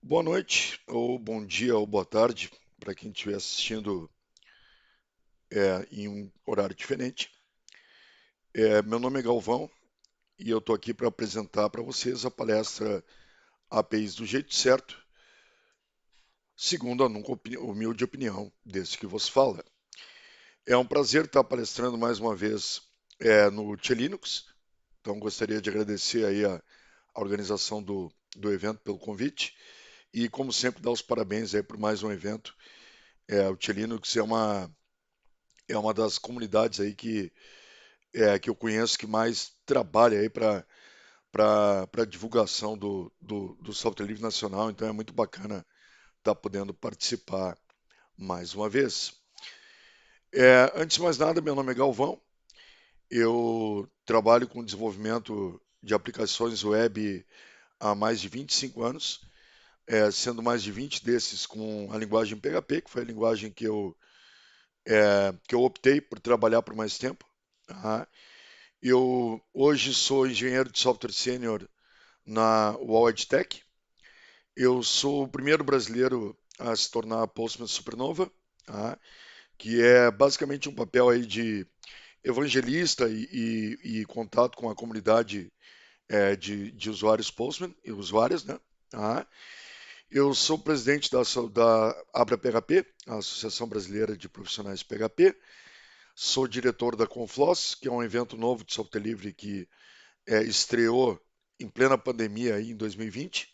Boa noite, ou bom dia, ou boa tarde, para quem estiver assistindo em um horário diferente. Meu nome é Galvão e eu estou aqui para apresentar para vocês a palestra APIs do jeito certo, segundo a nunca humilde opinião desse que vos fala. É um prazer estar palestrando mais uma vez no Tia Linux, então gostaria de agradecer aí a organização do evento pelo convite e, como sempre, dar os parabéns aí por mais um evento. O Tia Linux é uma das comunidades aí que eu conheço que mais trabalha aí para divulgação do software livre nacional, então é muito bacana estar podendo participar mais uma vez. Antes de mais nada, meu nome é Galvão, eu trabalho com desenvolvimento de aplicações web há mais de 25 anos, sendo mais de 20 desses com a linguagem PHP, que foi a linguagem que eu optei por trabalhar por mais tempo. Tá? Eu hoje sou engenheiro de software sênior na UOL EdTech. Eu sou o primeiro brasileiro a se tornar Postman Supernova, tá? Que é basicamente um papel aí de evangelista e contato com a comunidade de usuários Postman e usuárias, né? Tá? Eu sou presidente da Abra PHP, a Associação Brasileira de Profissionais PHP. Sou diretor da Confloss, que é um evento novo de software livre que estreou em plena pandemia aí em 2020,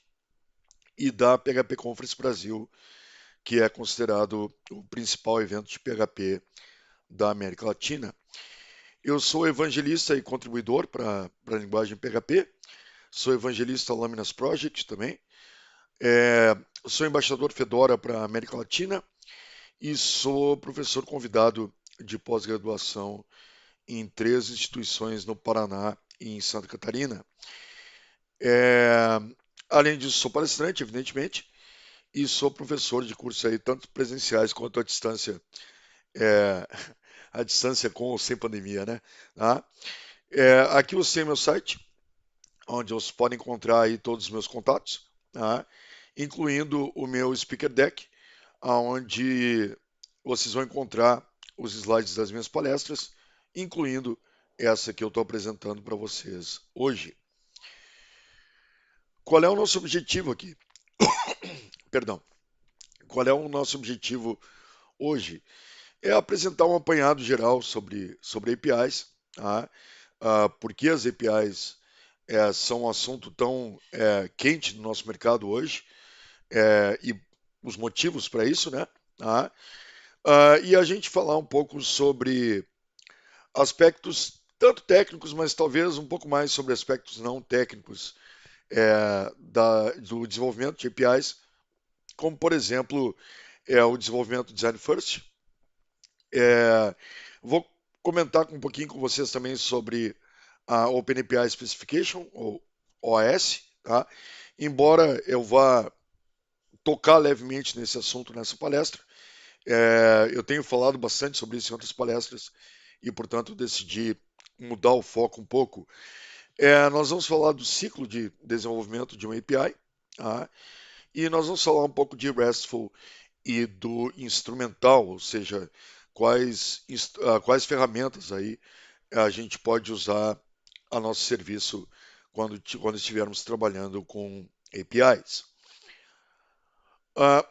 e da PHP Conference Brasil, que é considerado o principal evento de PHP da América Latina. Eu sou evangelista e contribuidor para a linguagem PHP, sou evangelista Laminas Project também, é, sou embaixador Fedora para a América Latina e sou professor convidado de pós-graduação em 3 instituições no Paraná e em Santa Catarina. É, Além disso, sou palestrante, evidentemente, e sou professor de cursos aí, tanto presenciais quanto é, à distância com ou sem pandemia, né? Tá? Aqui você tem meu site, onde você pode encontrar aí todos os meus contatos, tá? Incluindo o meu Speaker Deck, onde vocês vão encontrar os slides das minhas palestras, incluindo essa que eu estou apresentando para vocês hoje. Qual é o nosso objetivo aqui? Perdão. Qual é o nosso objetivo hoje? É apresentar um apanhado geral sobre APIs, tá? Por que as APIs são um assunto tão quente no nosso mercado hoje, e os motivos para isso, né? Tá? E a gente falar um pouco sobre aspectos tanto técnicos, mas talvez um pouco mais sobre aspectos não técnicos do desenvolvimento de APIs, como por exemplo o desenvolvimento Design First. Vou comentar um pouquinho com vocês também sobre a OpenAPI Specification, ou OAS, tá? Embora eu vá tocar levemente nesse assunto nessa palestra, eu tenho falado bastante sobre isso em outras palestras e, portanto, decidi mudar o foco um pouco. Nós vamos falar do ciclo de desenvolvimento de uma API, tá? E nós vamos falar um pouco de RESTful e do instrumental, ou seja, quais ferramentas aí a gente pode usar a nosso serviço quando estivermos trabalhando com APIs.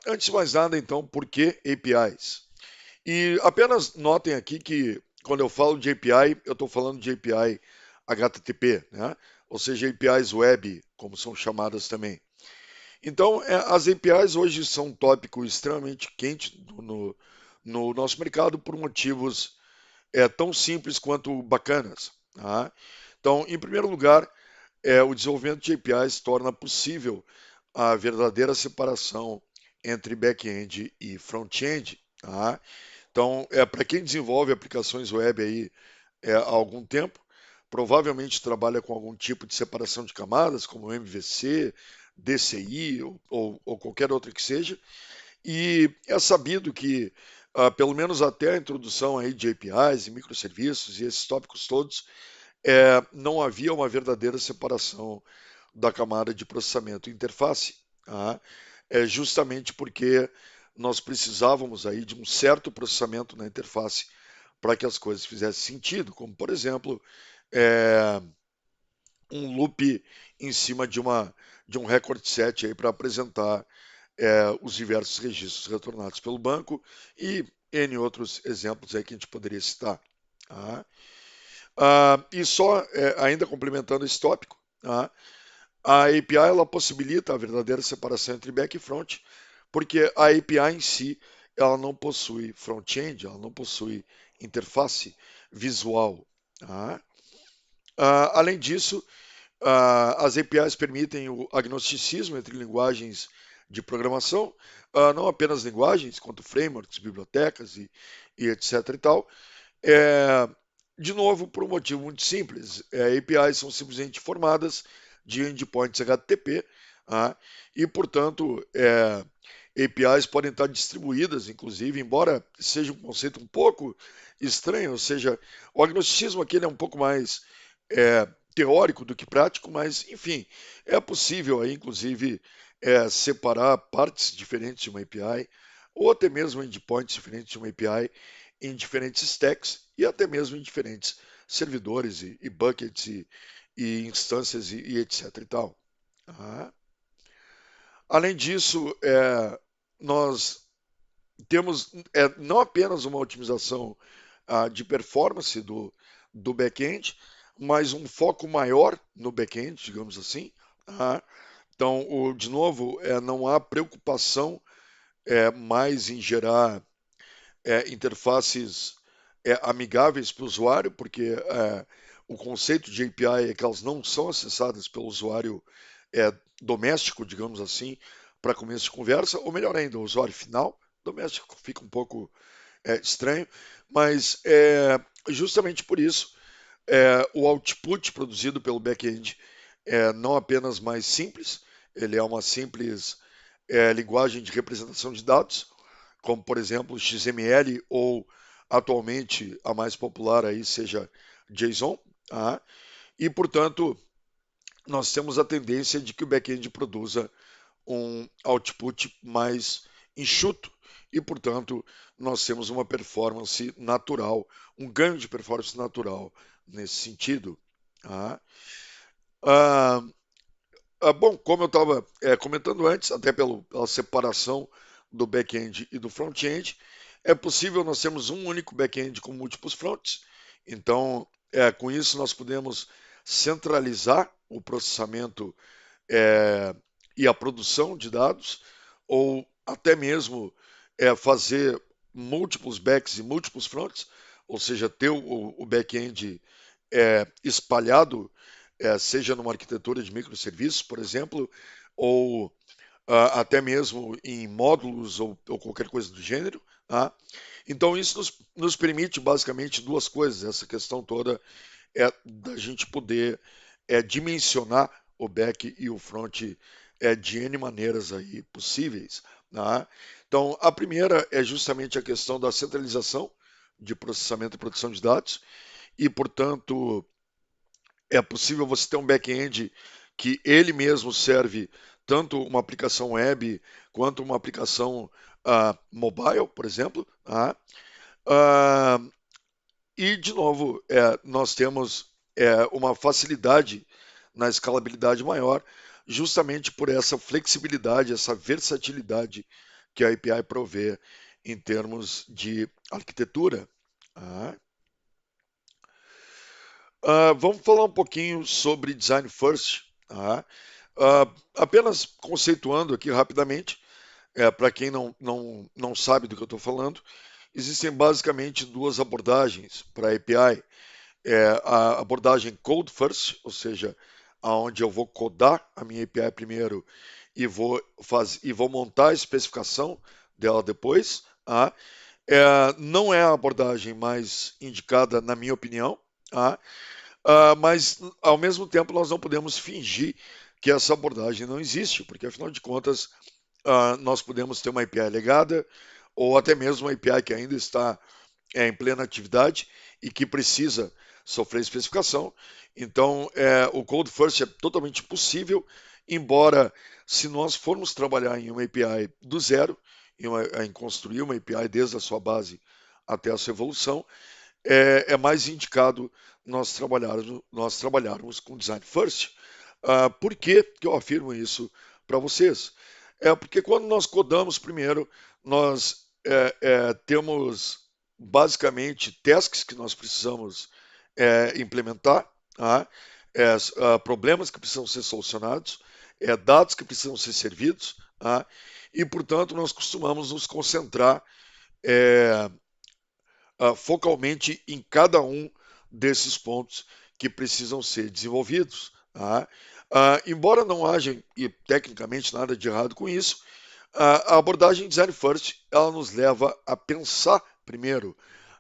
Antes de mais nada, então, por que APIs? E apenas notem aqui que quando eu falo de API, eu estou falando de API HTTP, né? Ou seja, APIs web, como são chamadas também. Então, as APIs hoje são um tópico extremamente quente no nosso mercado por motivos tão simples quanto bacanas. Tá? Então, em primeiro lugar, o desenvolvimento de APIs torna possível a verdadeira separação entre back-end e front-end. Tá? Então, para quem desenvolve aplicações web aí há algum tempo, provavelmente trabalha com algum tipo de separação de camadas, como MVC, DCI ou qualquer outra que seja. E é sabido que, pelo menos até a introdução aí de APIs e microserviços e esses tópicos todos, não havia uma verdadeira separação da camada de processamento e interface. Tá? é justamente porque nós precisávamos aí de um certo processamento na interface para que as coisas fizessem sentido, como por exemplo, é, um loop em cima de um record set aí para apresentar os diversos registros retornados pelo banco e N outros exemplos aí que a gente poderia citar. Tá? E só ainda complementando esse tópico, tá? A API ela possibilita a verdadeira separação entre back e front, porque a API em si ela não possui front-end, ela não possui interface visual. Tá? Além disso, as APIs permitem o agnosticismo entre linguagens de programação, não apenas linguagens, quanto frameworks, bibliotecas e etc. e tal. É, de novo, por um motivo muito simples. APIs são simplesmente formadas de endpoints HTTP, e, portanto, APIs podem estar distribuídas, inclusive, embora seja um conceito um pouco estranho, ou seja, o agnosticismo aqui ele é um pouco mais teórico do que prático, mas, enfim, é possível aí, inclusive, separar partes diferentes de uma API, ou até mesmo endpoints diferentes de uma API, em diferentes stacks e até mesmo em diferentes servidores e buckets e instâncias e etc e tal. Tá? Além disso, nós temos não apenas uma otimização de performance do back-end, mas um foco maior no back-end, digamos assim. Tá? Então, de novo, não há preocupação mais em gerar interfaces amigáveis para o usuário, porque o conceito de API é que elas não são acessadas pelo usuário doméstico, digamos assim, para começo de conversa, ou melhor ainda, o usuário final. Doméstico fica um pouco estranho, mas justamente por isso o output produzido pelo back-end é não apenas mais simples, ele é uma simples linguagem de representação de dados, como por exemplo XML ou atualmente a mais popular aí seja JSON, tá? E portanto nós temos a tendência de que o back-end produza um output mais enxuto e portanto nós temos uma performance natural, um ganho de performance natural nesse sentido. Tá? Ah, bom, como eu estava comentando antes, até pela separação do back-end e do front-end, é possível nós termos um único back-end com múltiplos fronts. Então, com isso, nós podemos centralizar o processamento e a produção de dados, ou até mesmo fazer múltiplos backs e múltiplos fronts, ou seja, ter o back-end espalhado, seja numa arquitetura de microserviços, por exemplo, ou até mesmo em módulos ou qualquer coisa do gênero. Tá? Então, isso nos permite basicamente duas coisas, essa questão toda da gente poder dimensionar o back e o front de N maneiras aí possíveis. Tá? Então, a primeira é justamente a questão da centralização de processamento e produção de dados, e, portanto, é possível você ter um back-end que ele mesmo serve tanto uma aplicação web quanto uma aplicação mobile, por exemplo. Tá? E, de novo, nós temos uma facilidade na escalabilidade maior, justamente por essa flexibilidade, essa versatilidade que a API provê em termos de arquitetura. Tá? Vamos falar um pouquinho sobre Design First. Tá? Apenas conceituando aqui rapidamente, para quem não sabe do que eu estou falando, existem basicamente duas abordagens para a API. A abordagem Code First, ou seja, aonde eu vou codar a minha API primeiro e vou montar a especificação dela depois. Tá? Não é a abordagem mais indicada, na minha opinião. Tá? Mas, ao mesmo tempo, nós não podemos fingir que essa abordagem não existe, porque, afinal de contas, nós podemos ter uma API legada, ou até mesmo uma API que ainda está em plena atividade e que precisa sofrer especificação. Então, o Code First é totalmente possível embora se nós formos trabalhar em uma API do zero, em construir uma API desde a sua base até a sua evolução, é mais indicado nós trabalharmos com Design First. Por que eu afirmo isso para vocês? É porque quando nós codamos primeiro, nós temos basicamente tasks que nós precisamos implementar, tá? Problemas que precisam ser solucionados, dados que precisam ser servidos, tá? E, portanto, nós costumamos nos concentrar é, focalmente em cada um desses pontos que precisam ser desenvolvidos. Tá? Embora não haja, e tecnicamente, nada de errado com isso, a abordagem Design First ela nos leva a pensar primeiro,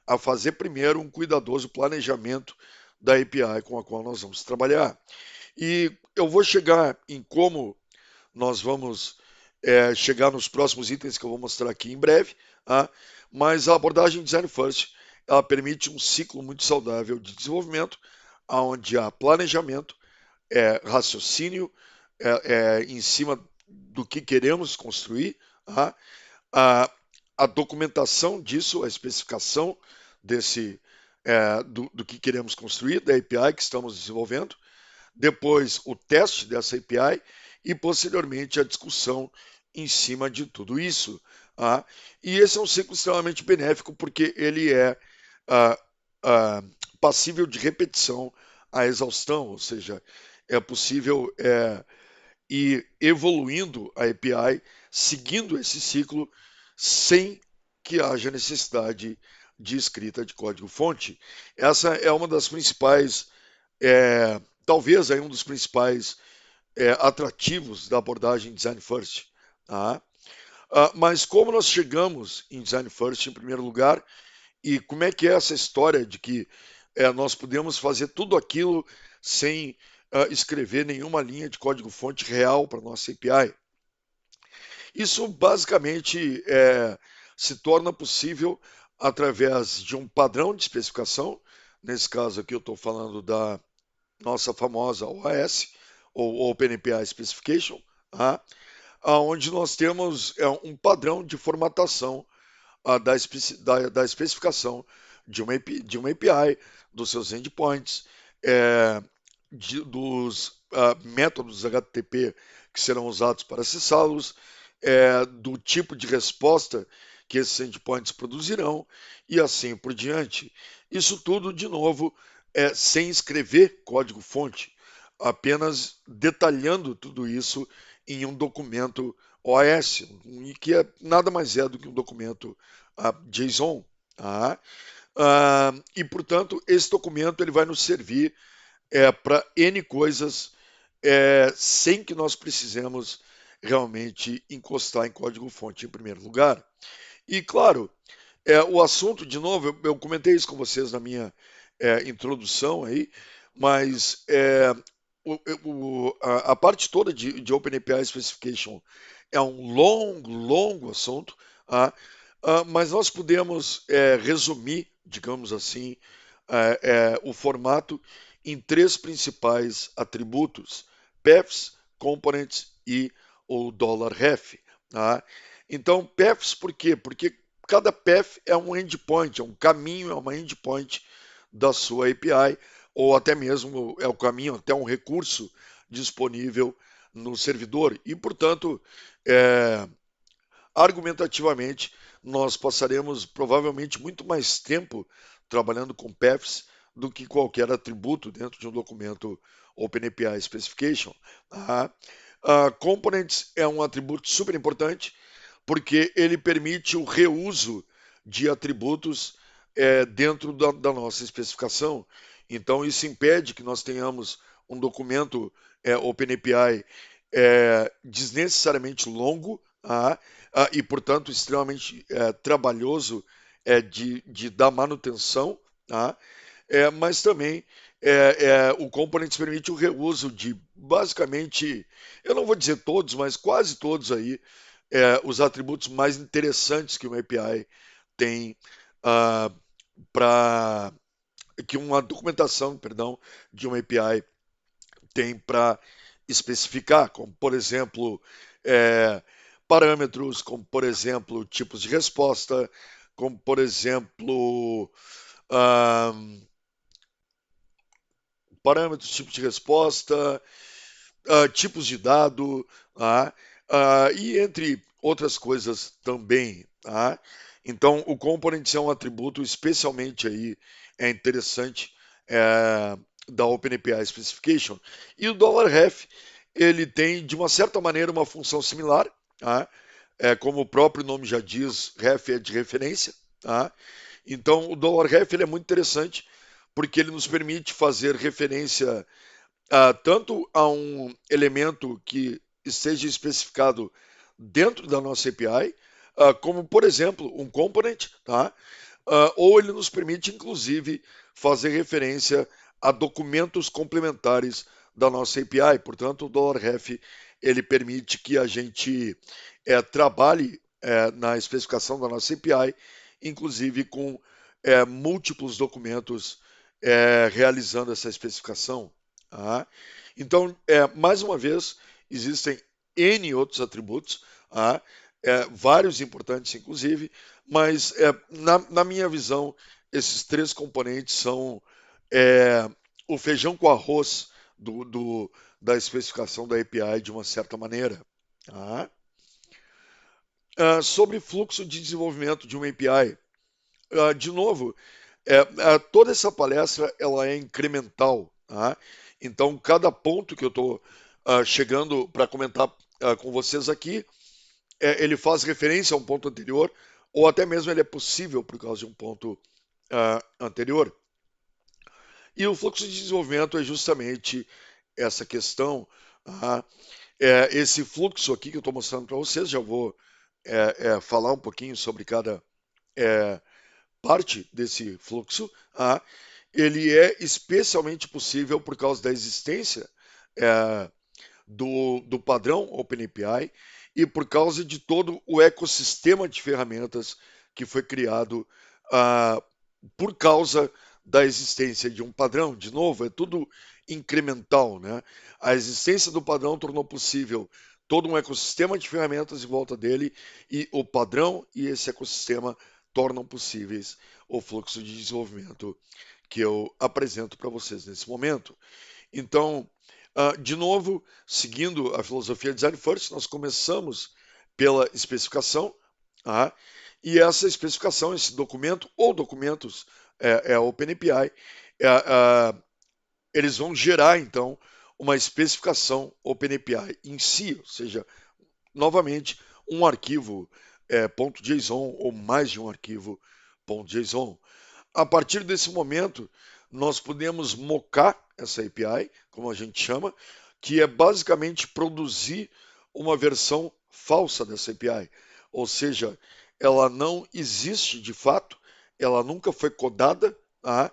a fazer primeiro um cuidadoso planejamento da API com a qual nós vamos trabalhar. E eu vou chegar em como nós vamos chegar nos próximos itens que eu vou mostrar aqui em breve, tá? Mas a abordagem Design First ela permite um ciclo muito saudável de desenvolvimento, onde há planejamento, raciocínio em cima do que queremos construir, tá? a documentação disso, a especificação do que queremos construir, da API que estamos desenvolvendo, depois o teste dessa API e posteriormente a discussão em cima de tudo isso. Tá? E esse é um ciclo extremamente benéfico porque ele é ah, ah, passível de repetição à exaustão, ou seja, é possível ir evoluindo a API seguindo esse ciclo sem que haja necessidade de escrita de código-fonte. Essa é uma das principais, talvez aí um dos principais atrativos da abordagem Design First. Tá? Mas como nós chegamos em Design First em primeiro lugar e como é que é essa história de que nós podemos fazer tudo aquilo sem escrever nenhuma linha de código-fonte real para nossa API? Isso basicamente se torna possível através de um padrão de especificação. Nesse caso aqui eu estou falando da nossa famosa OAS, ou OpenAPI Specification, tá? Onde nós temos um padrão de formatação da especificação de uma API, dos seus endpoints, dos métodos HTTP que serão usados para acessá-los, do tipo de resposta que esses endpoints produzirão e assim por diante. Isso tudo, de novo, sem escrever código-fonte, apenas detalhando tudo isso em um documento OS, que nada mais é do que um documento JSON. Tá? E, portanto, esse documento ele vai nos servir para N coisas sem que nós precisemos realmente encostar em código-fonte em primeiro lugar. E, claro, o assunto, de novo, eu comentei isso com vocês na minha introdução aí, mas a parte toda de OpenAPI Specification é um longo, longo assunto, tá? Mas nós podemos resumir, digamos assim, o formato em três principais atributos: paths, components e o $ref. Tá? Então, paths por quê? Porque cada path é um endpoint, é um caminho, é uma endpoint da sua API, ou até mesmo é o caminho até um recurso disponível no servidor. E, portanto, argumentativamente, nós passaremos provavelmente muito mais tempo trabalhando com paths do que qualquer atributo dentro de um documento OpenAPI Specification. Tá? Components é um atributo super importante porque ele permite o reuso de atributos dentro da nossa especificação. Então, isso impede que nós tenhamos um documento OpenAPI desnecessariamente longo, e, portanto, extremamente trabalhoso de dar manutenção, tá? Mas também o Components permite o reuso de basicamente, eu não vou dizer todos, mas quase todos aí, os atributos mais interessantes que uma API tem para que uma documentação, perdão, de uma API tem para especificar, como por exemplo, é, parâmetros, como por exemplo, tipos de resposta, como por exemplo, ahn, parâmetros, tipos de resposta, tipos de dado, tá? E entre outras coisas também. Tá? Então, o component é um atributo especialmente aí interessante da OpenAPI Specification. E o $ref, ele tem, de uma certa maneira, uma função similar. Tá? Como o próprio nome já diz, ref é de referência. Tá? Então, o $ref ele é muito interessante porque ele nos permite fazer referência tanto a um elemento que esteja especificado dentro da nossa API, como, por exemplo, um component, tá? Ou ele nos permite, inclusive, fazer referência a documentos complementares da nossa API. Portanto, o $ref ele permite que a gente trabalhe na especificação da nossa API, inclusive com múltiplos documentos realizando essa especificação. Tá? Então, mais uma vez, existem N outros atributos, tá? Vários importantes, inclusive, mas na minha visão, esses três componentes são o feijão com arroz da especificação da API de uma certa maneira. Tá? Sobre fluxo de desenvolvimento de uma API, de novo, toda essa palestra ela é incremental. Tá? Então, cada ponto que eu estou chegando para comentar com vocês aqui, ele faz referência a um ponto anterior, ou até mesmo ele é possível por causa de um ponto anterior. E o fluxo de desenvolvimento é justamente essa questão. Tá? Esse fluxo aqui que eu estou mostrando para vocês, já vou falar um pouquinho sobre cada parte desse fluxo. Tá? Ele é especialmente possível por causa da existência do padrão OpenAPI e por causa de todo o ecossistema de ferramentas que foi criado por causa da existência de um padrão. De novo, é tudo incremental, né? A existência do padrão tornou possível todo um ecossistema de ferramentas em volta dele e o padrão e esse ecossistema tornam possíveis o fluxo de desenvolvimento que eu apresento para vocês nesse momento. Então, de novo, seguindo a filosofia Design First, nós começamos pela especificação, tá? E essa especificação, esse documento ou documentos OpenAPI, eles vão gerar então uma especificação OpenAPI em si, ou seja, novamente um arquivo .json ou mais de um arquivo .json. A partir desse momento, nós podemos mocar essa API, como a gente chama, que é basicamente produzir uma versão falsa dessa API. Ou seja, ela não existe de fato, ela nunca foi codada, tá?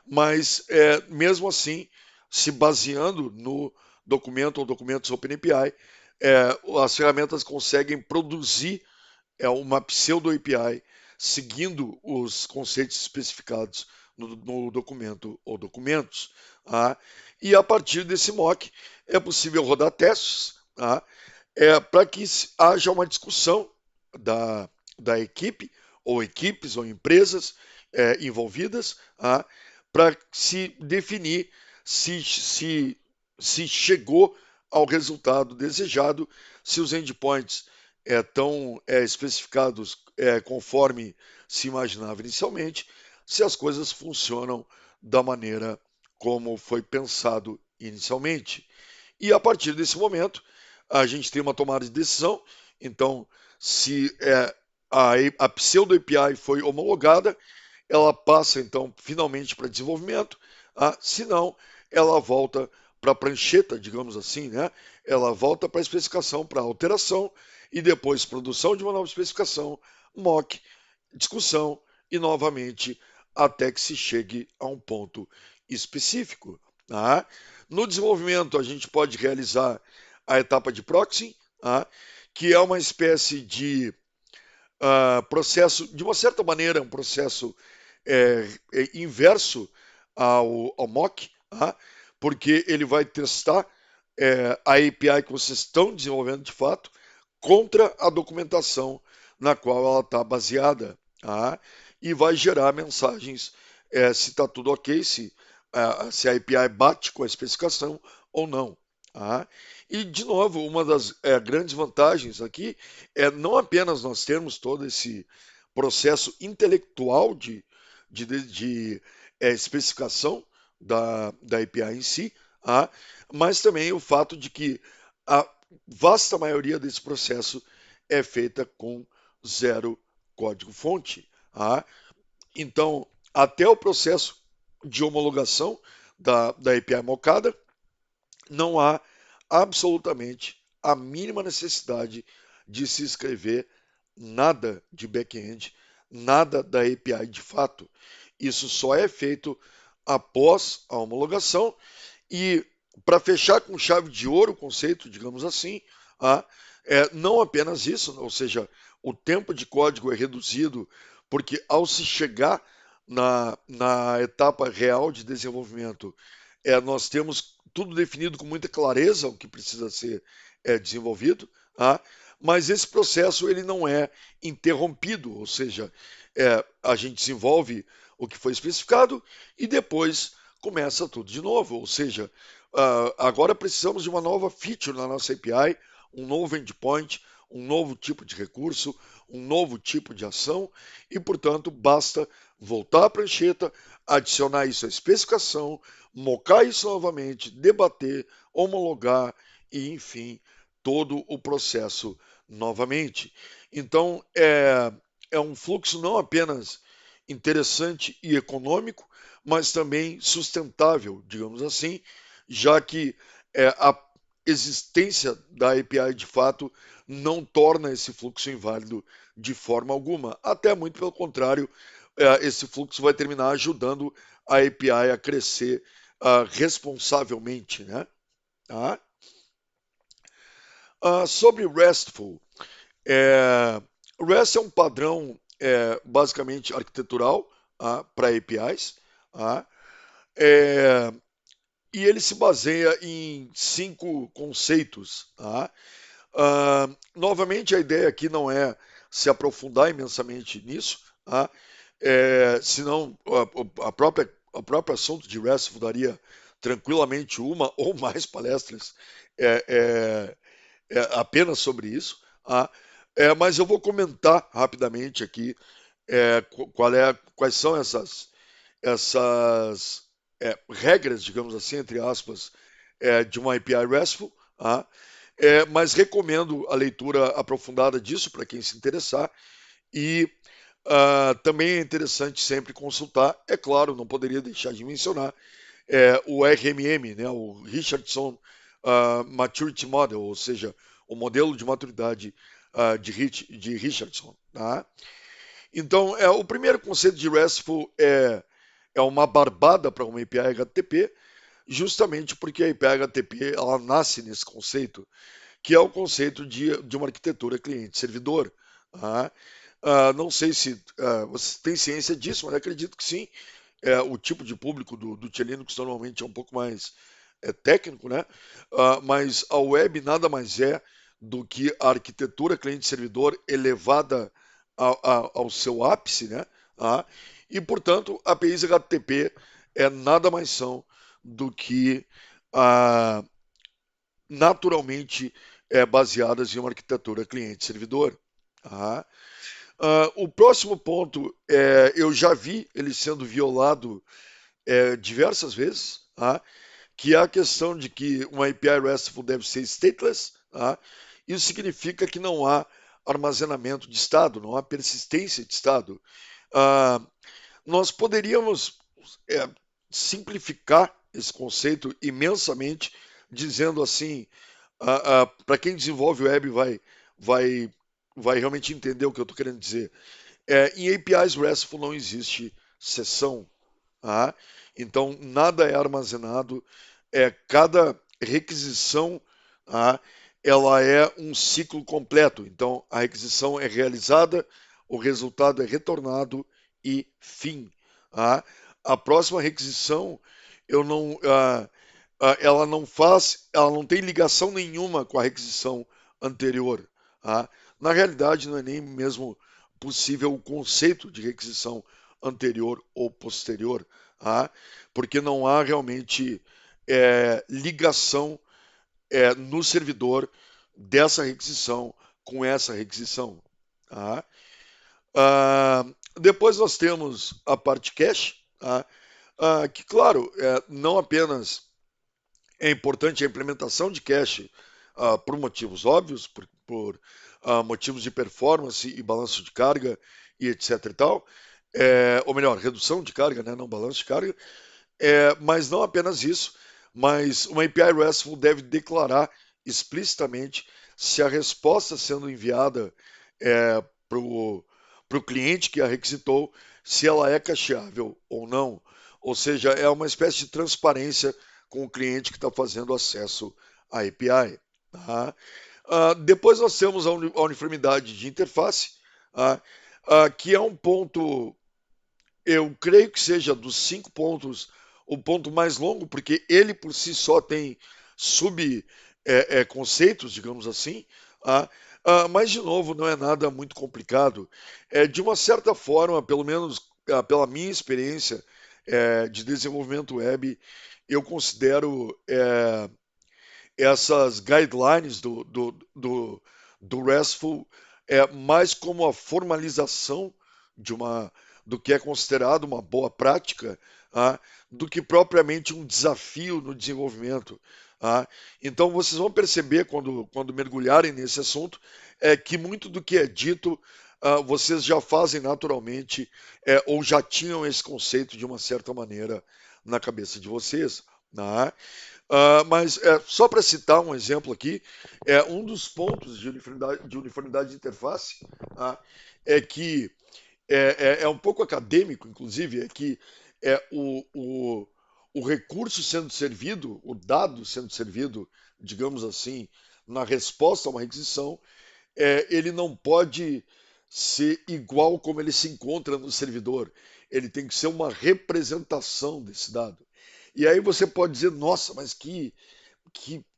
Mas mesmo assim, se baseando no documento ou documentos OpenAPI, as ferramentas conseguem produzir uma pseudo API seguindo os conceitos especificados no documento ou documentos. Tá? E a partir desse mock é possível rodar testes, tá? Para que haja uma discussão da equipe, ou equipes, ou empresas envolvidas, tá? Para se definir se chegou ao resultado desejado, se os endpoints estão especificados conforme se imaginava inicialmente, se as coisas funcionam da maneira como foi pensado inicialmente. E a partir desse momento, a gente tem uma tomada de decisão. Então, se a pseudo API foi homologada, ela passa então finalmente para desenvolvimento. Se não, ela volta para a prancheta, digamos assim, né? Ela volta para a especificação, para alteração e depois produção de uma nova especificação, mock, discussão e novamente até que se chegue a um ponto específico. Tá? No desenvolvimento, a gente pode realizar a etapa de proxy, tá? Que é uma espécie de processo, de uma certa maneira, um processo inverso ao mock, tá? Porque ele vai testar a API que vocês estão desenvolvendo de fato contra a documentação na qual ela está baseada, tá? E vai gerar mensagens se está tudo ok, se a API bate com a especificação ou não. Tá? E, de novo, uma das grandes vantagens aqui é não apenas nós termos todo esse processo intelectual de especificação da API em si, tá? Mas também o fato de que a vasta maioria desse processo é feita com zero código-fonte. Tá? Então, até o processo de homologação da API mocada, não há absolutamente a mínima necessidade de se escrever nada de back-end, nada da API de fato. Isso só é feito após a homologação e para fechar com chave de ouro o conceito, digamos assim, não apenas isso, ou seja, o tempo de código é reduzido, porque ao se chegar na etapa real de desenvolvimento, nós temos tudo definido com muita clareza o que precisa ser desenvolvido, mas esse processo ele não é interrompido, ou seja, a gente desenvolve o que foi especificado e depois começa tudo de novo, ou seja, agora precisamos de uma nova feature na nossa API, um novo endpoint, um novo tipo de recurso, um novo tipo de ação e, portanto, basta voltar à prancheta, adicionar isso à especificação, mocar isso novamente, debater, homologar e, enfim, todo o processo novamente. Então, é um fluxo não apenas interessante e econômico, mas também sustentável, digamos assim, já que a existência da API de fato não torna esse fluxo inválido de forma alguma. Até muito pelo contrário, esse fluxo vai terminar ajudando a API a crescer responsavelmente, né? Tá? Sobre RESTful, REST é um padrão basicamente arquitetural para APIs, e ele se baseia em 5 conceitos. Novamente, a ideia aqui não é se aprofundar imensamente nisso, senão o próprio assunto de RESTful daria tranquilamente uma ou mais palestras é, apenas sobre isso. Mas eu vou comentar rapidamente aqui quais são essas regras, digamos assim, entre aspas, de uma API RESTful. Mas recomendo a leitura aprofundada disso para quem se interessar. E também é interessante sempre consultar, é claro, não poderia deixar de mencionar, o RMM, né, o Richardson Maturity Model, ou seja, o modelo de maturidade de Richardson. Tá? Então, o primeiro conceito de RESTful é uma barbada para uma API HTTP, justamente porque a API HTTP ela nasce nesse conceito, que é o conceito de uma arquitetura cliente-servidor. Tá? Não sei se você tem ciência disso, mas acredito que sim. O tipo de público do Linux normalmente é um pouco mais técnico, né? Mas a web nada mais é do que a arquitetura cliente-servidor elevada ao seu ápice, né? E, portanto, APIs HTTP nada mais são do que naturalmente baseadas em uma arquitetura cliente-servidor. Tá? O próximo ponto, eu já vi ele sendo violado diversas vezes, que é a questão de que uma API RESTful deve ser stateless. Isso significa que não há armazenamento de estado, não há persistência de estado. Nós poderíamos simplificar esse conceito imensamente, dizendo assim, para quem desenvolve web vai realmente entender o que eu estou querendo dizer. Em APIs RESTful não existe sessão. Então, nada é armazenado. Cada requisição ela é um ciclo completo. Então, a requisição é realizada, o resultado é retornado e fim. A próxima requisição, eu não, ela não tem ligação nenhuma com a requisição anterior. Tá? Na realidade, não é nem mesmo possível o conceito de requisição anterior ou posterior, tá? Porque não há realmente ligação no servidor dessa requisição com essa requisição. Tá? Ah, Depois nós temos a parte cache, tá? Que, claro, não apenas é importante a implementação de cache por motivos óbvios, por motivos de performance e balanço de carga e etc e tal, ou melhor, redução de carga, né, não balanço de carga, mas não apenas isso, mas uma API RESTful deve declarar explicitamente se a resposta sendo enviada para o cliente que a requisitou, se ela é cacheável ou não. Ou seja, é uma espécie de transparência com o cliente que está fazendo acesso à API. Tá? Depois nós temos a uniformidade de interface, tá? Que é um ponto, eu creio que seja dos 5 pontos, o ponto mais longo, porque ele por si só tem sub conceitos, digamos assim. Tá? Mas, de novo, não é nada muito complicado. De uma certa forma, pelo menos pela minha experiência de desenvolvimento web, eu considero essas guidelines do RESTful mais como a formalização de do que é considerado uma boa prática, tá? Do que propriamente um desafio no desenvolvimento. Tá? Então vocês vão perceber quando mergulharem nesse assunto que muito do que é dito vocês já fazem naturalmente ou já tinham esse conceito de uma certa maneira na cabeça de vocês. Tá? Mas só para citar um exemplo aqui, um dos pontos de uniformidade de interface é que é um pouco acadêmico, inclusive, é que é o recurso sendo servido, o dado sendo servido, digamos assim, na resposta a uma requisição, ele não pode ser igual como ele se encontra no servidor. Ele tem que ser uma representação desse dado. E aí você pode dizer, nossa, mas que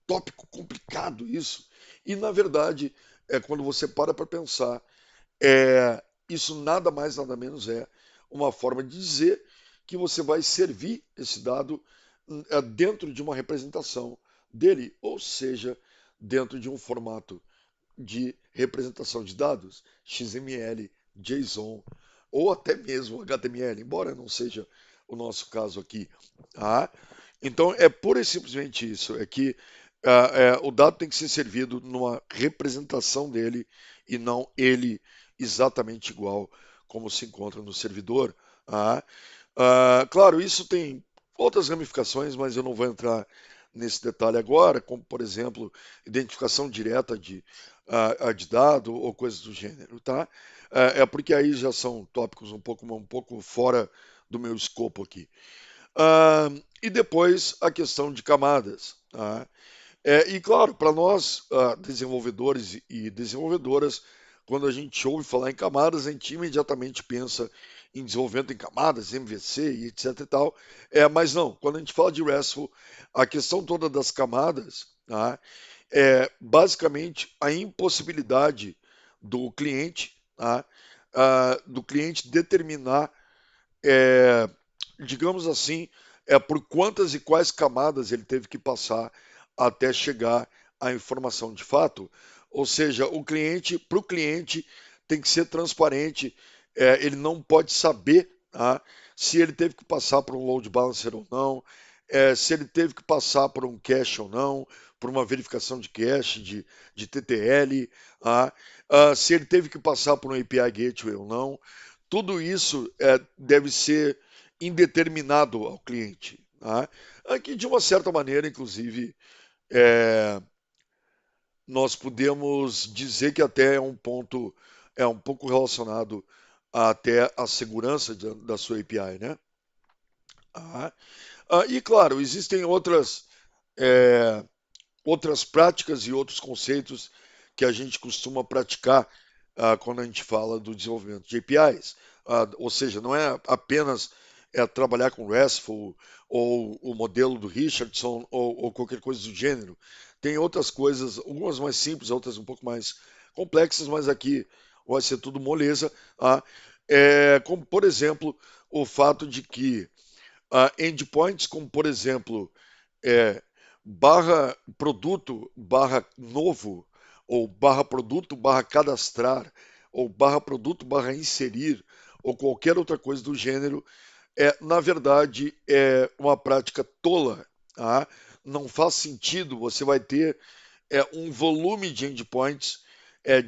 tópico complicado isso. E na verdade, quando você para pensar, isso nada mais, nada menos é uma forma de dizer que você vai servir esse dado dentro de uma representação dele, ou seja, dentro de um formato de representação de dados, XML, JSON ou até mesmo HTML, embora não seja o nosso caso aqui. Tá? Então é pura e simplesmente isso, é que o dado tem que ser servido numa representação dele e não ele exatamente igual como se encontra no servidor. Tá? Claro, isso tem outras ramificações, mas eu não vou entrar nesse detalhe agora, como por exemplo, identificação direta de dado ou coisas do gênero, tá? Porque aí já são tópicos um pouco fora do meu escopo aqui. E depois a questão de camadas. Tá? E claro, para nós, desenvolvedores e desenvolvedoras, quando a gente ouve falar em camadas, a gente imediatamente pensa em desenvolvimento em camadas, MVC e etc e tal. Mas não, quando a gente fala de RESTful, a questão toda das camadas, tá? É basicamente a impossibilidade do cliente, tá? Do cliente determinar, é, digamos assim, por quantas e quais camadas ele teve que passar até chegar à informação de fato. Ou seja, para o cliente tem que ser transparente, ele não pode saber, tá, se ele teve que passar por um load balancer ou não, se ele teve que passar por um cache ou não, por uma verificação de cache, de TTL, tá, se ele teve que passar por um API Gateway ou não. Tudo isso deve ser indeterminado ao cliente. Tá? Aqui, de uma certa maneira, inclusive, é, nós podemos dizer que até é um ponto, um pouco relacionado até a segurança da sua API, né? Tá? E claro, existem é, outras práticas e outros conceitos que a gente costuma praticar quando a gente fala do desenvolvimento de APIs. Ou seja, não é apenas trabalhar com RESTful ou o modelo do Richardson ou qualquer coisa do gênero. Tem outras coisas, algumas mais simples, outras um pouco mais complexas, mas aqui vai ser tudo moleza. Tá? Como, por exemplo, o fato de que endpoints, como por exemplo, barra produto, barra novo, ou barra produto, barra cadastrar, ou barra produto, barra inserir, ou qualquer outra coisa do gênero, na verdade, é uma prática tola. Tá? Não faz sentido, você vai ter um volume de endpoints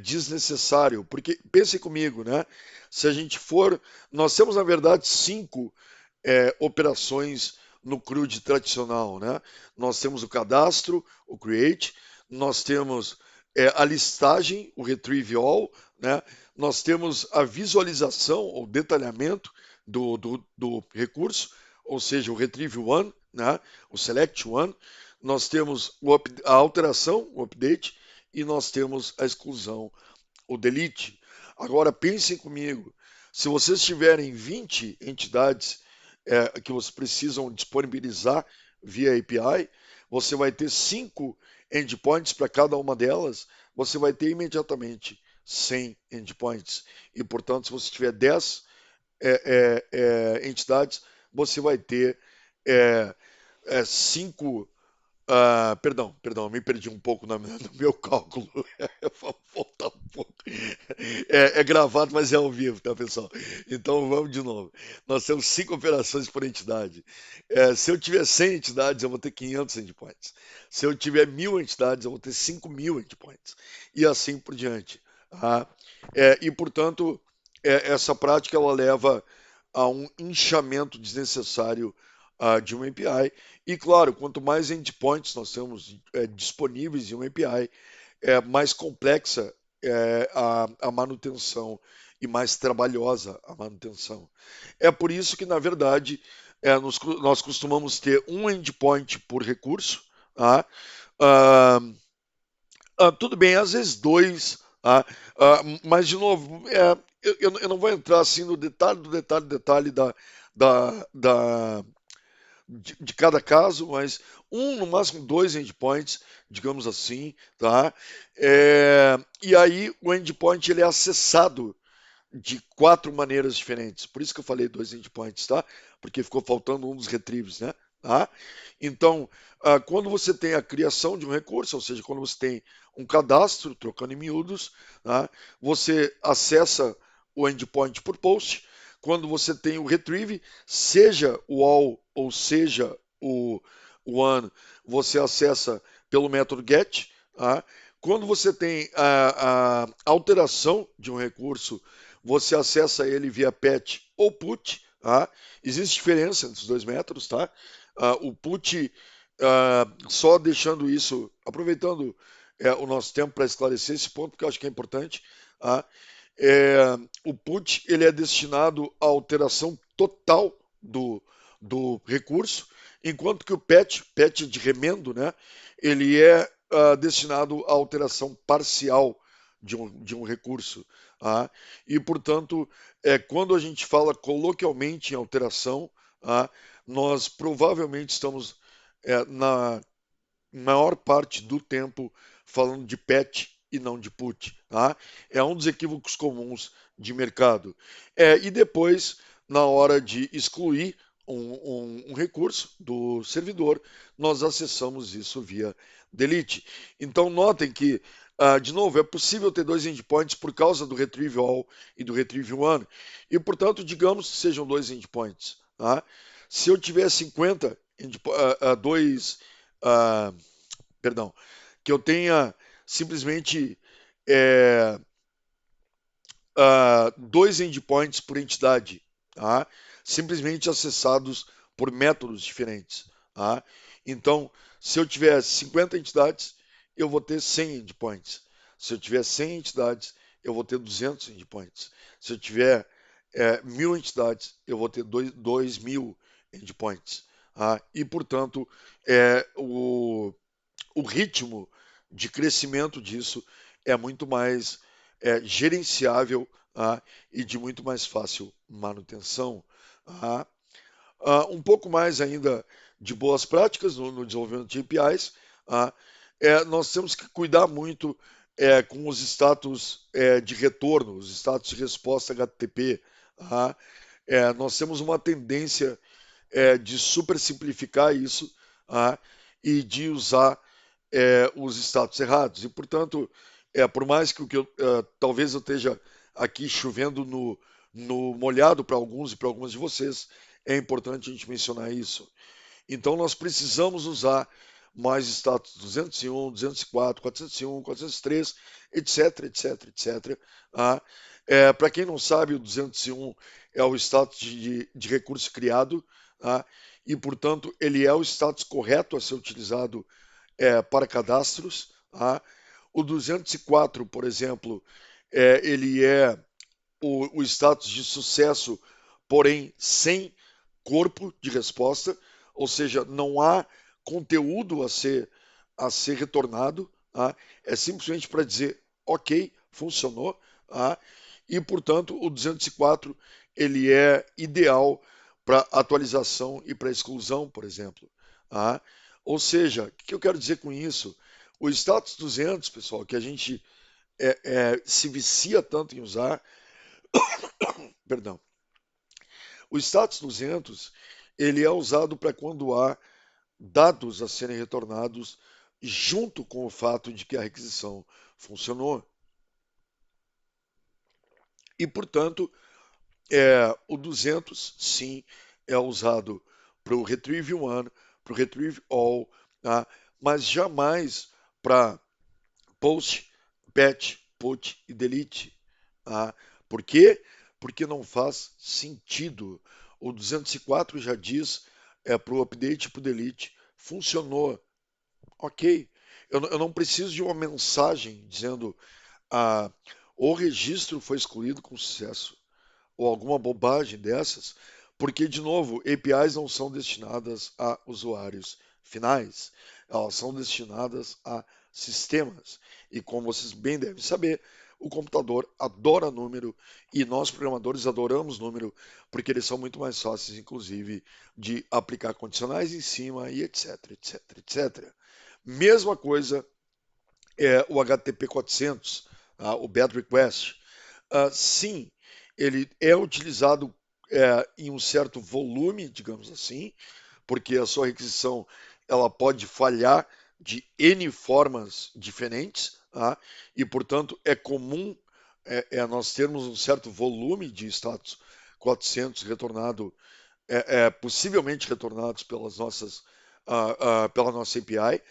desnecessário, porque pensem comigo, né? Se a gente for, nós temos na verdade 5 operações no CRUD tradicional, né? Nós temos o cadastro, o create, nós temos a listagem, o retrieve all, né? Nós temos a visualização ou detalhamento do recurso, ou seja, o retrieve one, né? O select one. Nós temos a alteração, o update, e nós temos a exclusão, o delete. Agora pensem comigo, se vocês tiverem 20 entidades que vocês precisam disponibilizar via API, você vai ter 5 endpoints para cada uma delas, você vai ter imediatamente 100 endpoints. E, portanto, se você tiver 10 entidades, você vai ter 5. Perdão, me perdi um pouco no meu cálculo. Vou voltar um pouco. Gravado, mas é ao vivo, tá, pessoal? Então vamos de novo. Nós temos 5 operações por entidade. Se eu tiver 100 entidades, eu vou ter 500 endpoints. Se eu tiver 1000 entidades, eu vou ter 5.000 endpoints. E assim por diante. Tá? E, portanto, essa prática ela leva a um inchamento desnecessário de uma API. E, claro, quanto mais endpoints nós temos disponíveis em uma API, mais complexa a manutenção e mais trabalhosa a manutenção. É por isso que, na verdade, nós costumamos ter um endpoint por recurso. Tá? Ah, tudo bem, às vezes dois, tá? Mas, de novo, eu não vou entrar assim no detalhe de cada caso, mas no máximo dois endpoints, digamos assim, tá? E aí o endpoint ele é acessado de 4 maneiras diferentes. Por isso que eu falei dois endpoints, tá? Porque ficou faltando um dos retrieves, né? Tá? Então, quando você tem a criação de um recurso, ou seja, quando você tem um cadastro, trocando em miúdos, tá? Você acessa o endpoint por post. Quando você tem o retrieve, seja o all ou seja o one, você acessa pelo método get. Tá? Quando você tem a alteração de um recurso, você acessa ele via patch ou put. Tá? Existe diferença entre os dois métodos. Tá? O put, só deixando isso, aproveitando o nosso tempo para esclarecer esse ponto, porque eu acho que é importante. Tá? O put ele é destinado à alteração total do recurso, enquanto que o patch de remendo, né, ele é destinado à alteração parcial de um recurso. Tá? E, portanto, quando a gente fala coloquialmente em alteração, tá? Nós provavelmente estamos na maior parte do tempo falando de patch e não de put. Tá? É um dos equívocos comuns de mercado. E depois, na hora de excluir um recurso do servidor, nós acessamos isso via delete. Então, notem que, de novo, é possível ter dois endpoints por causa do retrieve all e do retrieve one. E, portanto, digamos que sejam dois endpoints. Tá? Se eu tiver 50, ah, perdão, que eu tenha simplesmente é, dois endpoints por entidade, tá? Simplesmente acessados por métodos diferentes. Tá? Então, se eu tiver 50 entidades, eu vou ter 100 endpoints. Se eu tiver 100 entidades, eu vou ter 200 endpoints. Se eu tiver 1.000 entidades, eu vou ter 2.000 endpoints. Tá? E, portanto, o ritmo de crescimento disso é muito mais gerenciável, tá? E de muito mais fácil manutenção. Tá? Um pouco mais ainda de boas práticas no desenvolvimento de APIs. ah, Nós temos que cuidar muito com os status de retorno, os status de resposta HTTP. ah. Nós temos uma tendência de super simplificar isso, e de usar os status errados. E, portanto, por mais que talvez eu esteja aqui chovendo no molhado para alguns e para algumas de vocês, é importante a gente mencionar isso. Então, nós precisamos usar mais status 201, 204, 401, 403, etc, etc, etc. Para quem não sabe, o 201 é o status de recurso criado, e, portanto, ele é o status correto a ser utilizado para cadastros. O 204, por exemplo, ele é o status de sucesso, porém sem corpo de resposta, ou seja, não há conteúdo a ser retornado. É simplesmente para dizer, ok, funcionou. E, portanto, o 204 ele é ideal para atualização e para exclusão, por exemplo. Ou seja, o que eu quero dizer com isso? O status 200, pessoal, que a gente se vicia tanto em usar, perdão, o status 200 ele é usado para quando há dados a serem retornados junto com o fato de que a requisição funcionou. E, portanto, o 200, sim, é usado para o Retrieve One, para o Retrieve All, mas jamais para Post, Patch, Put e Delete. Por quê? Porque não faz sentido. O 204 já diz para o update e para o delete. Funcionou. Ok. Eu não preciso de uma mensagem dizendo o registro foi excluído com sucesso, ou alguma bobagem dessas, porque, de novo, APIs não são destinadas a usuários finais, elas são destinadas a sistemas. E como vocês bem devem saber, o computador adora número e nós programadores adoramos número porque eles são muito mais fáceis, inclusive, de aplicar condicionais em cima e etc, etc, etc. Mesma coisa o HTTP 400, o BAT request. Sim, ele é utilizado em um certo volume, digamos assim, porque a sua requisição ela pode falhar de N formas diferentes, e, portanto, é comum nós termos um certo volume de status 400 retornado, possivelmente retornados pela nossa API,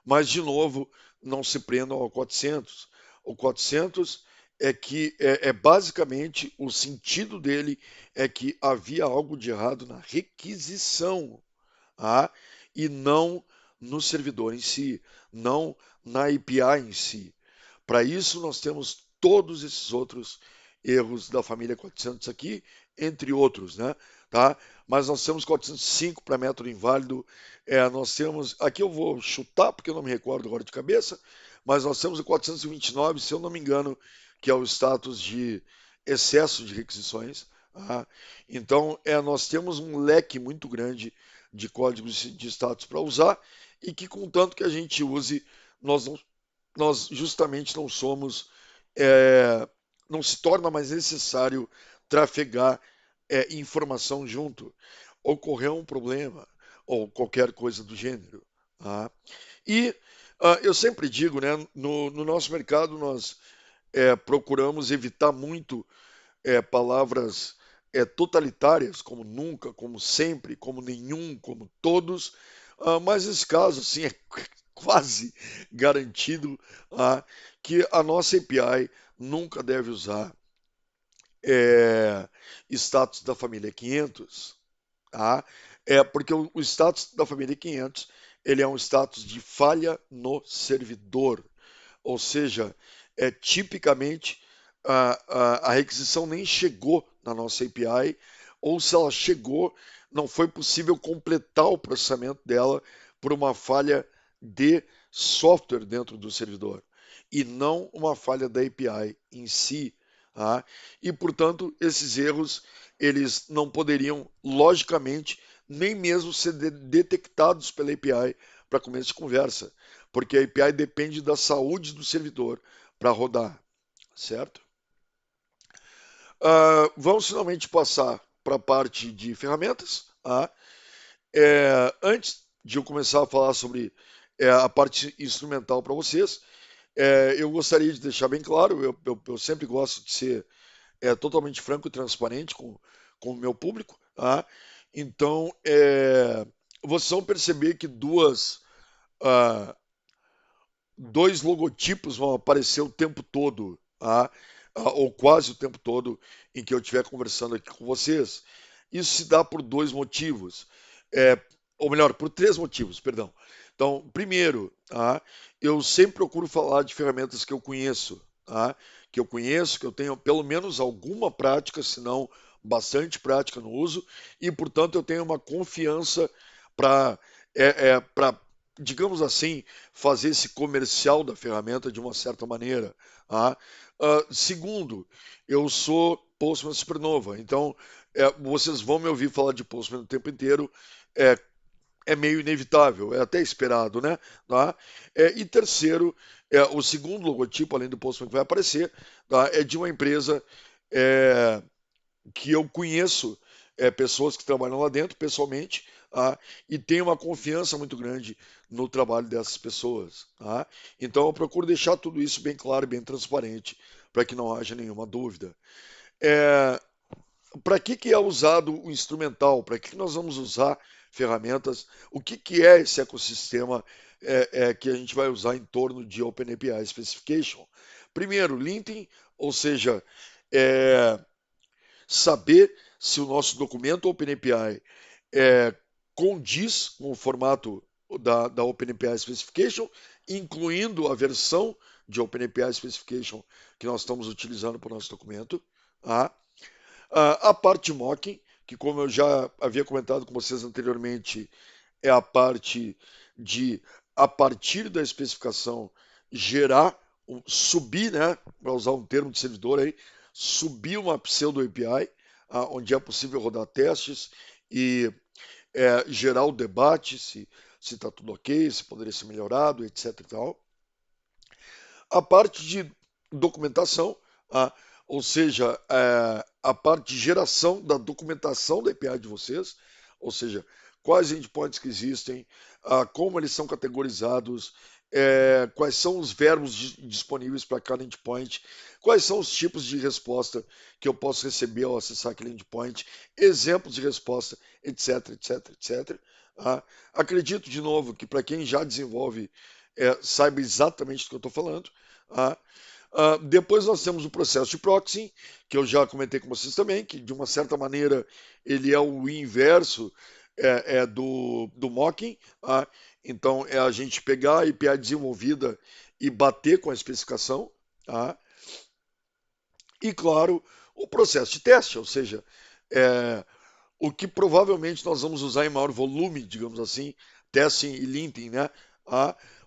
mas, de novo, não se prendam ao 400. O 400 basicamente o sentido dele é que havia algo de errado na requisição, e não no servidor em si, não na API em si. Para isso nós temos todos esses outros erros da família 400 aqui, entre outros, né? Tá? Mas nós temos 405 para método inválido, nós temos, aqui eu vou chutar porque eu não me recordo agora de cabeça, mas nós temos o 429, se eu não me engano, que é o status de excesso de requisições. Então, nós temos um leque muito grande de códigos de status para usar e que, contanto que a gente use, nós justamente não somos, não se torna mais necessário trafegar informação junto. Ocorreu um problema ou qualquer coisa do gênero. E eu sempre digo, né, no nosso mercado nós procuramos evitar muito palavras totalitárias, como nunca, como sempre, como nenhum, como todos, mas nesse caso, assim, é quase garantido que a nossa API nunca deve usar status da família 500, porque o status da família 500 ele é um status de falha no servidor, ou seja, tipicamente a requisição nem chegou na nossa API, ou se ela chegou, não foi possível completar o processamento dela por uma falha de software dentro do servidor, e não uma falha da API em si. E, portanto, esses erros eles não poderiam, logicamente, nem mesmo ser detectados pela API para começo de conversa, porque a API depende da saúde do servidor para rodar, certo? Vamos finalmente passar para a parte de ferramentas. Tá? Antes de eu começar a falar sobre a parte instrumental para vocês, eu gostaria de deixar bem claro, eu sempre gosto de ser totalmente franco e transparente com o meu público. Tá? Então, vocês vão perceber que ah, dois logotipos vão aparecer o tempo todo, tá? Ou quase o tempo todo em que eu estiver conversando aqui com vocês. Isso se dá por dois motivos, é, ou melhor, por três motivos, perdão. Então, primeiro, tá? Eu sempre procuro falar de ferramentas que eu conheço, tá? Que eu tenho pelo menos alguma prática, se não bastante prática no uso, e portanto eu tenho uma confiança para digamos assim, fazer esse comercial da ferramenta de uma certa maneira. Tá? Segundo, eu sou Postman Supernova, então vocês vão me ouvir falar de Postman o tempo inteiro, é, é meio inevitável, é até esperado, né? Tá? E terceiro, o segundo logotipo, além do Postman que vai aparecer, tá? É de uma empresa é, que eu conheço pessoas que trabalham lá dentro pessoalmente, tá? E tenho uma confiança muito grande no trabalho dessas pessoas. Tá? Então eu procuro deixar tudo isso bem claro e bem transparente para que não haja nenhuma dúvida. É, para que é usado o instrumental? Para que nós vamos usar ferramentas? O que é esse ecossistema que a gente vai usar em torno de OpenAPI Specification? Primeiro, linting, ou seja, é, saber se o nosso documento OpenAPI condiz com o formato da OpenAPI Specification, incluindo a versão de OpenAPI Specification que nós estamos utilizando para o nosso documento. Tá? A parte mocking, que como eu já havia comentado com vocês anteriormente, é a parte de, a partir da especificação, gerar, subir, né, para usar um termo de servidor aí, subir uma pseudo API, onde é possível rodar testes e gerar o debate se está tudo ok, se poderia ser melhorado, etc. E tal. A parte de documentação, ou seja, a parte de geração da documentação da API de vocês, ou seja, quais endpoints que existem, como eles são categorizados, quais são os verbos disponíveis para cada endpoint, quais são os tipos de resposta que eu posso receber ao acessar aquele endpoint, exemplos de resposta, etc, etc, etc. Acredito, de novo, que para quem já desenvolve, saiba exatamente do que eu estou falando. Depois nós temos o processo de proxy, que eu já comentei com vocês também, que de uma certa maneira ele é o inverso do mocking. Então é a gente pegar a API desenvolvida e bater com a especificação. E claro, o processo de teste, ou seja, o que provavelmente nós vamos usar em maior volume, digamos assim, testing e linting, né?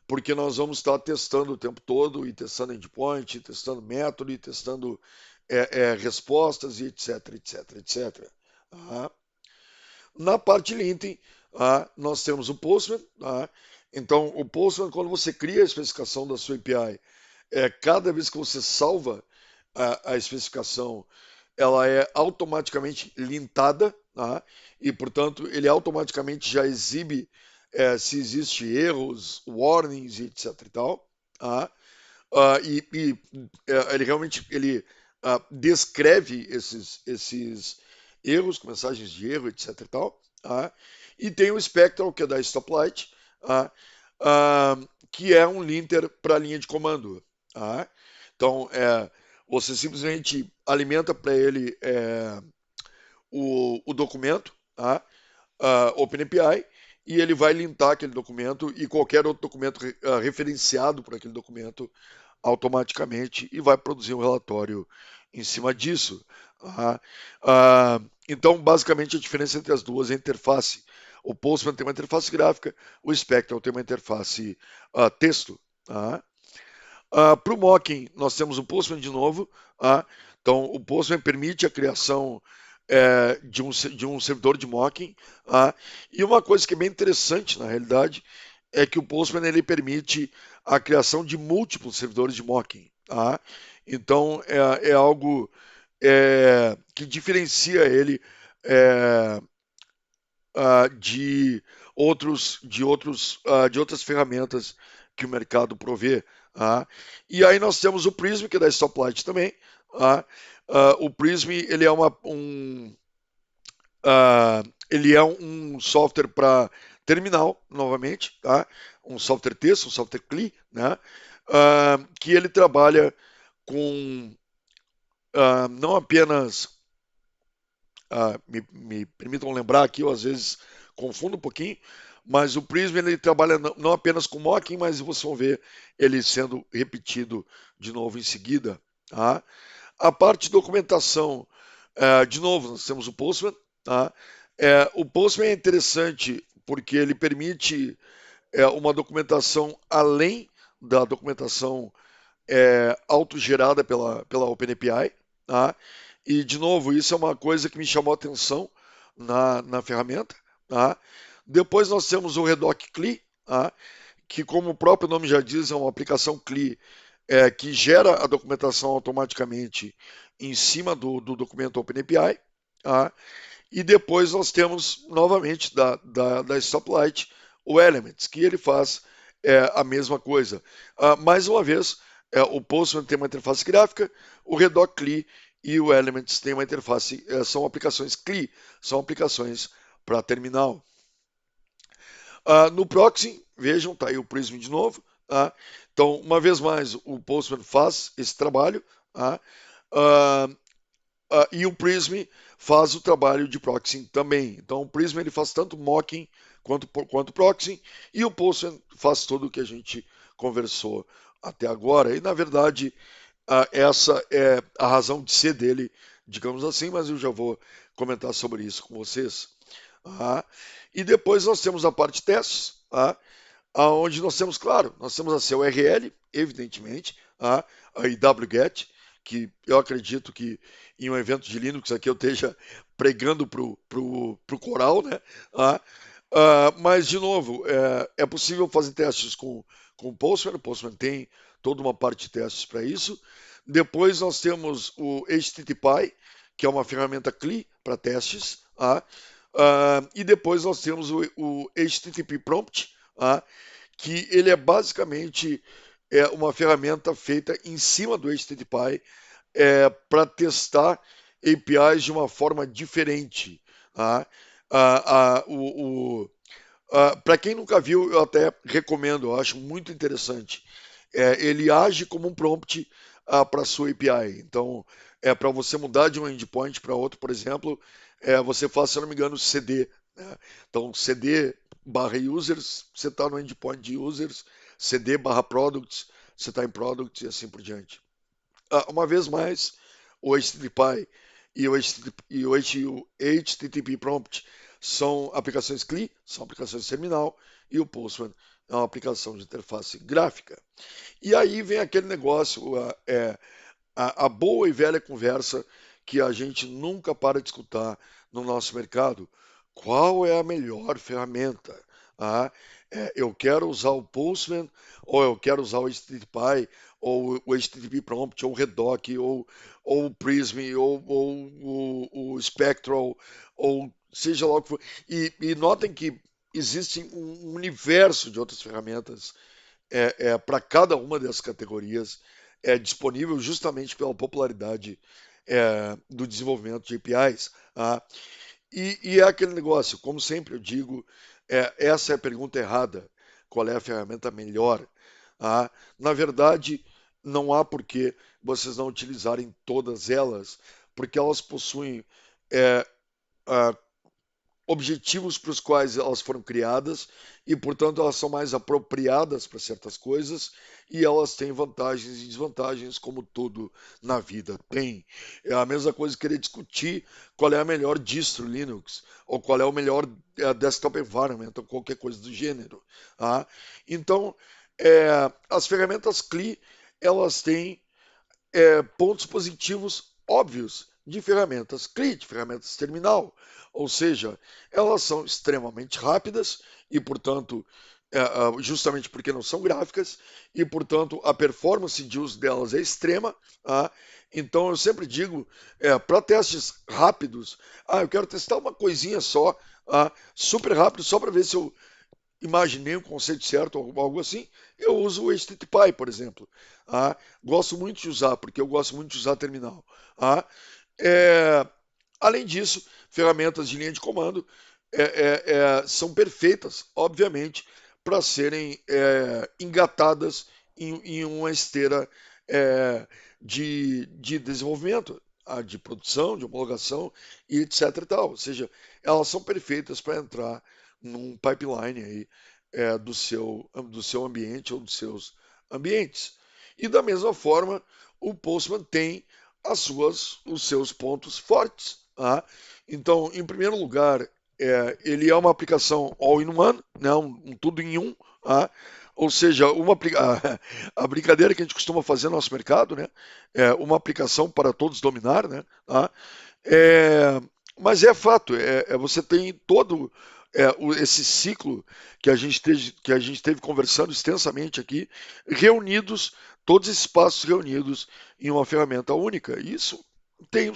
Porque nós vamos estar testando o tempo todo, e testando endpoint, e testando método, e testando respostas, e etc, etc, etc. Na parte linting, nós temos o Postman. Então, o Postman, quando você cria a especificação da sua API, cada vez que você salva a especificação, ela é automaticamente lintada, e, portanto, ele automaticamente já exibe se existe erros, warnings, etc. e tal. Ele realmente descreve esses erros, com mensagens de erro, etc. E tal. E tem o Spectral, que é da Stoplight, que é um linter para a linha de comando. Então, você simplesmente alimenta para ele o documento, OpenAPI, e ele vai lintar aquele documento e qualquer outro documento referenciado por aquele documento automaticamente e vai produzir um relatório em cima disso. Então, basicamente, a diferença entre as duas é a interface. O Postman tem uma interface gráfica, o Spectral tem uma interface texto. Para o mocking, nós temos o Postman de novo. Então, o Postman permite a criação de um servidor de mocking. Ah, e uma coisa que é bem interessante, na realidade, é que o Postman ele permite a criação de múltiplos servidores de mocking. Tá? Então, é algo que diferencia ele é, de de outras ferramentas que o mercado provê. Tá? E aí nós temos o Prism, que é da Stoplight também. Tá? O Prism ele é ele é um software para terminal, novamente, tá? Um software texto, um software CLI, né? Que ele trabalha com não apenas me permitam lembrar aqui, eu às vezes confundo um pouquinho, mas o Prism ele trabalha não apenas com mocking, mas vocês vão ver ele sendo repetido de novo em seguida. Tá? A parte de documentação, de novo, nós temos o Postman. Tá? O Postman é interessante porque ele permite uma documentação além da documentação autogerada pela OpenAPI. Tá? E, de novo, isso é uma coisa que me chamou a atenção na ferramenta. Tá? Depois nós temos o Redoc CLI, tá? Que, como o próprio nome já diz, é uma aplicação CLI que gera a documentação automaticamente em cima do documento OpenAPI. Tá? E depois nós temos, novamente, da Stoplight, o Elements, que ele faz a mesma coisa. Mais uma vez, o Postman tem uma interface gráfica, o Redoc CLI e o Elements têm uma interface, são aplicações CLI, são aplicações para terminal. No Proxy, vejam, tá aí o Prism de novo. Tá? Então, uma vez mais, o Postman faz esse trabalho. Tá? E o Prism faz o trabalho de proxying também. Então, o Prism ele faz tanto mocking quanto proxying, e o Postman faz tudo o que a gente conversou até agora. E, na verdade, essa é a razão de ser dele, digamos assim, mas eu já vou comentar sobre isso com vocês. E depois nós temos a parte de testes, onde nós temos, claro, nós temos a CURL, evidentemente, a wget, que eu acredito que em um evento de Linux aqui eu esteja pregando pro coral, né? Mas, de novo, é possível fazer testes com o Postman. O Postman tem toda uma parte de testes para isso. Depois nós temos o HTTPy, que é uma ferramenta CLI para testes. E depois nós temos o HTTP Prompt, que ele é basicamente uma ferramenta feita em cima do HTTPy para testar APIs de uma forma diferente. Tá? Para quem nunca viu, eu até recomendo, eu acho muito interessante. Ele age como um prompt para a sua API. Então, para você mudar de um endpoint para outro, por exemplo, você faz, se eu não me engano, CD. Né? Então, CD barra users, você está no endpoint de users, CD barra products, você está em products e assim por diante. Uma vez mais, o HTTPy e o HTTP Prompt são aplicações CLI, são aplicações de terminal, e o Postman é uma aplicação de interface gráfica. E aí vem aquele negócio, a boa e velha conversa que a gente nunca para de escutar no nosso mercado. Qual é a melhor ferramenta? Eu quero usar o Postman, ou eu quero usar o HTTPy, ou o HTTP Prompt, ou o Redoc, ou o Prism, ou o Spectral, ou seja lá o que for. E notem que existe um universo de outras ferramentas para cada uma dessas categorias disponível justamente pela popularidade do desenvolvimento de APIs. E é aquele negócio, como sempre eu digo, essa é a pergunta errada. Qual é a ferramenta melhor? Na verdade, não há por que vocês não utilizarem todas elas, porque elas possuem é, ah, objetivos para os quais elas foram criadas e, portanto, elas são mais apropriadas para certas coisas e elas têm vantagens e desvantagens, como tudo na vida tem. É a mesma coisa querer discutir qual é a melhor distro Linux ou qual é o melhor desktop environment ou qualquer coisa do gênero. Então, as ferramentas CLI elas têm pontos positivos óbvios de ferramentas CLI, de ferramentas terminal, ou seja, elas são extremamente rápidas e, portanto, justamente porque não são gráficas e, portanto, a performance de uso delas é extrema. Tá? Então, eu sempre digo, para testes rápidos, eu quero testar uma coisinha só, super rápido, só para ver se eu imaginei o conceito certo ou algo assim, eu uso o HTTPy, por exemplo. Gosto muito de usar, porque eu gosto muito de usar terminal. É, Além disso, ferramentas de linha de comando são perfeitas, obviamente, para serem engatadas em uma esteira de desenvolvimento, de produção, de homologação e etc. E tal. Ou seja, elas são perfeitas para entrar num pipeline aí, do seu ambiente ou dos seus ambientes. E da mesma forma, o Postman tem os seus pontos fortes. Então, em primeiro lugar, ele é uma aplicação all-in-one, né, um tudo em um. Ou seja, a brincadeira que a gente costuma fazer no nosso mercado, né, é uma aplicação para todos dominar, né, é, mas é fato, você tem todo esse ciclo que a gente teve conversando extensamente aqui, reunidos, todos esses passos reunidos em uma ferramenta única. Isso tem o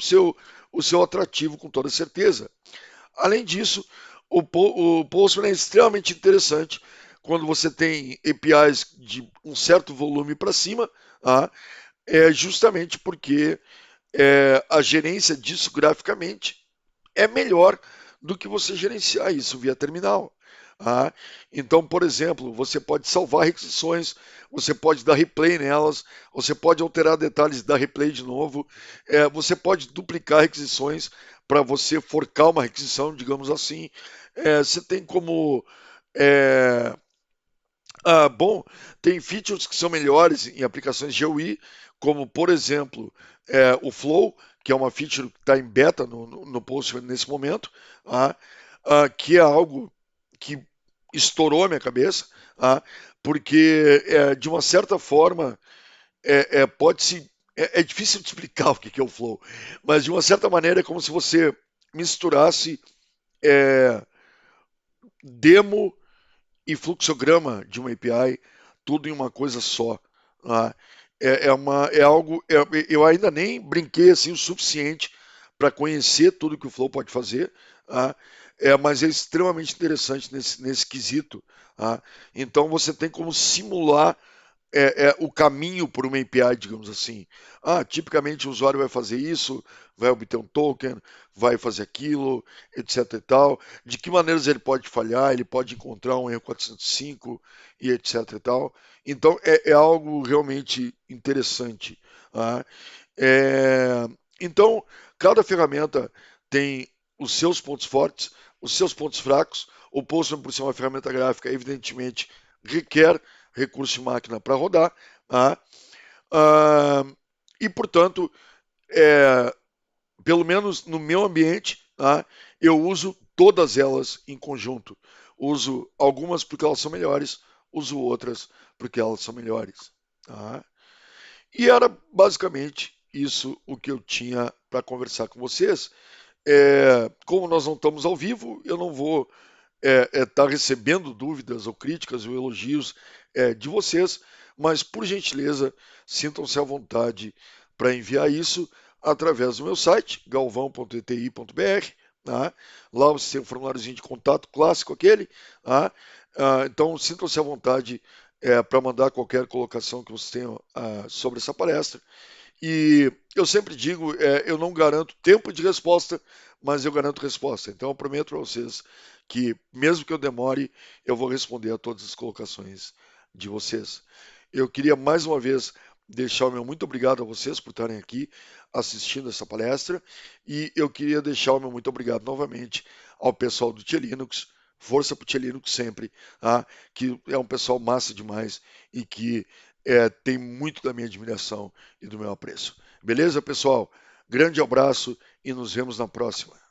seu atrativo com toda certeza. Além disso, o Postman é extremamente interessante quando você tem APIs de um certo volume para cima, justamente porque a gerência disso graficamente é melhor do que você gerenciar isso via terminal. Então, por exemplo, você pode salvar requisições, você pode dar replay nelas, você pode alterar detalhes e dar replay de novo, você pode duplicar requisições para você forcar uma requisição, digamos assim. Você tem como. é, Bom, tem features que são melhores em aplicações GUI, como, por exemplo, o Flow, que é uma feature que está em beta no Postman nesse momento, que é algo que estourou a minha cabeça, porque, de uma certa forma, pode-se. É difícil de explicar o que é o Flow, mas de uma certa maneira é como se você misturasse é, demo e fluxograma de uma API, tudo em uma coisa só. É algo. Eu ainda nem brinquei assim o suficiente para conhecer tudo que o Flow pode fazer, tá? Mas é extremamente interessante nesse quesito. Então você tem como simular o caminho por uma API, digamos assim. Tipicamente o usuário vai fazer isso, vai obter um token, vai fazer aquilo, etc e tal. De que maneiras ele pode falhar, ele pode encontrar um erro 405 e etc e tal. Então é algo realmente interessante. Tá? É, então, cada ferramenta tem os seus pontos fortes, os seus pontos fracos. O Postman, por ser uma ferramenta gráfica, evidentemente requer recurso de máquina para rodar. Tá? Ah, e, portanto, é, pelo menos no meu ambiente, eu uso todas elas em conjunto. Uso algumas porque elas são melhores, uso outras porque elas são melhores. Tá? E era basicamente isso o que eu tinha para conversar com vocês. Como nós não estamos ao vivo, eu não vou estar recebendo dúvidas ou críticas ou elogios de vocês, mas por gentileza, sintam-se à vontade para enviar isso através do meu site, galvão.eti.br. Tá? Lá você tem um formuláriozinho de contato clássico aquele. Tá? Então sintam-se à vontade para mandar qualquer colocação que vocês tenham sobre essa palestra. E eu sempre digo, eu não garanto tempo de resposta, mas eu garanto resposta. Então eu prometo para vocês que, mesmo que eu demore, eu vou responder a todas as colocações de vocês. Eu queria mais uma vez deixar o meu muito obrigado a vocês por estarem aqui assistindo essa palestra e eu queria deixar o meu muito obrigado novamente ao pessoal do Tia Linux. Força para o Tia Linux sempre, que é um pessoal massa demais e que tem muito da minha admiração e do meu apreço. Beleza, pessoal? Grande abraço e nos vemos na próxima.